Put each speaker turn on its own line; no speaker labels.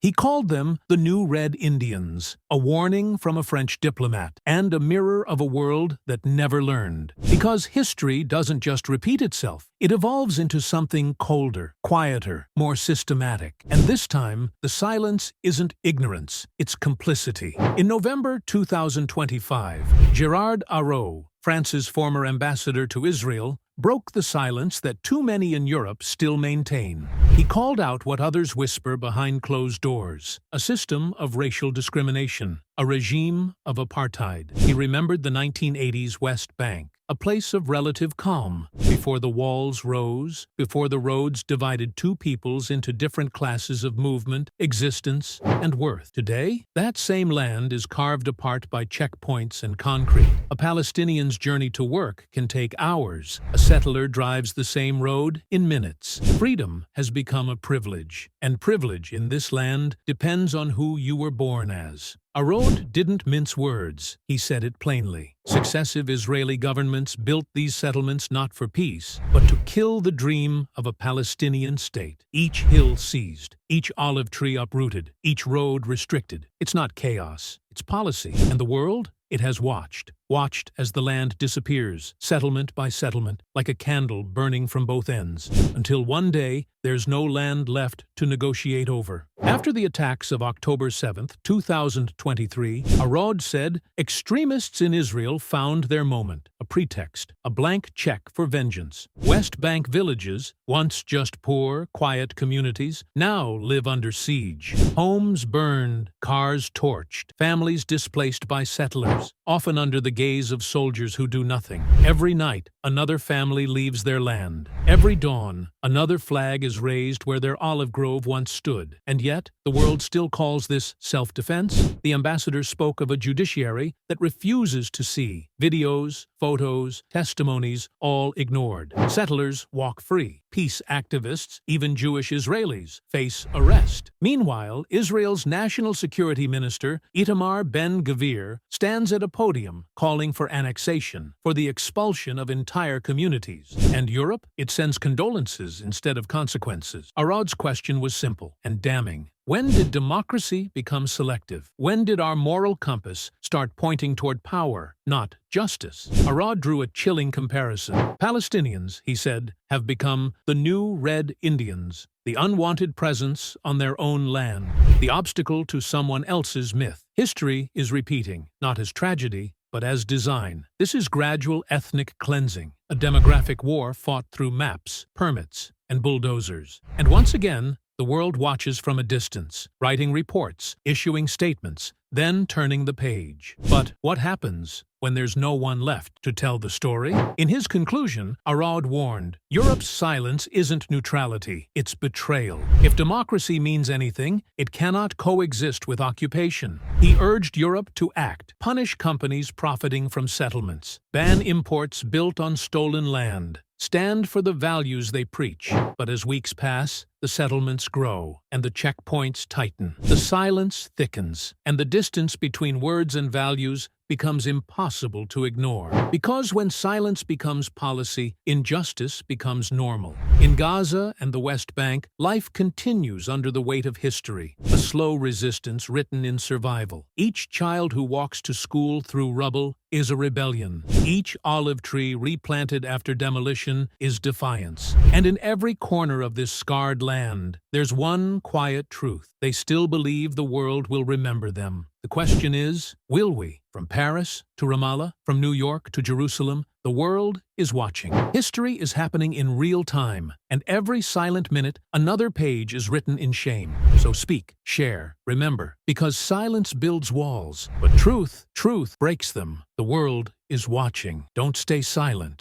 He called them the New Red Indians, a warning from a French diplomat, and a mirror of a world that never learned. Because history doesn't just repeat itself, it evolves into something colder, quieter, more systematic. And this time, the silence isn't ignorance, it's complicity. In November 2025, Gérard Araud, France's former ambassador to Israel, broke the silence that too many in Europe still maintain. He called out what others whisper behind closed doors: a system of racial discrimination, a regime of apartheid. He remembered the 1980s West Bank, a place of relative calm, before the walls rose, before the roads divided two peoples into different classes of movement, existence, and worth. Today, that same land is carved apart by checkpoints and concrete. A Palestinian's journey to work can take hours. A settler drives the same road in minutes. Freedom has become a privilege, and privilege in this land depends on who you were born as. Araud didn't mince words, he said it plainly. Successive Israeli governments built these settlements not for peace, but to kill the dream of a Palestinian state. Each hill seized, each olive tree uprooted, each road restricted. It's not chaos, it's policy. And the world? It has watched as the land disappears, settlement by settlement, like a candle burning from both ends, until one day there's no land left to negotiate over. After the attacks of October 7, 2023, Araud said, extremists in Israel found their moment, a pretext, a blank check for vengeance. West Bank villages, once just poor, quiet communities, now live under siege. Homes burned, cars torched, families displaced by settlers, often under the gaze of soldiers who do nothing. Every night, another family leaves their land. Every dawn, another flag is raised where their olive grove once stood. And yet, the world still calls this self-defense. The ambassador spoke of a judiciary that refuses to see. Videos, photos, testimonies, all ignored. Settlers walk free. Peace activists, even Jewish Israelis, face arrest. Meanwhile, Israel's national security minister, Itamar Ben-Gvir, stands at a podium calling for annexation, for the expulsion of entire communities. And Europe? It sends condolences instead of consequences. Araud's question was simple and damning. When did democracy become selective? When did our moral compass start pointing toward power, not justice? Araud drew a chilling comparison. Palestinians, he said, have become the new Red Indians, the unwanted presence on their own land, the obstacle to someone else's myth. History is repeating, not as tragedy, but as design. This is gradual ethnic cleansing, a demographic war fought through maps, permits, and bulldozers. And once again, the world watches from a distance, writing reports, issuing statements, then turning the page. But what happens when there's no one left to tell the story? In his conclusion, Araud warned, Europe's silence isn't neutrality, it's betrayal. If democracy means anything, it cannot coexist with occupation. He urged Europe to act, punish companies profiting from settlements, ban imports built on stolen land, stand for the values they preach. But as weeks pass, the settlements grow, and the checkpoints tighten. The silence thickens, and the distance between words and values becomes impossible to ignore. Because when silence becomes policy, injustice becomes normal. In Gaza and the West Bank, life continues under the weight of history, a slow resistance written in survival. Each child who walks to school through rubble is a rebellion. Each olive tree replanted after demolition is defiance. And in every corner of this scarred land, there's one quiet truth. They still believe the world will remember them. The question is, will we? From Paris to Ramallah, from New York to Jerusalem, the world is watching. History is happening in real time, and every silent minute, another page is written in shame. So speak, share, remember, because silence builds walls, but truth breaks them. The world is watching. Don't stay silent.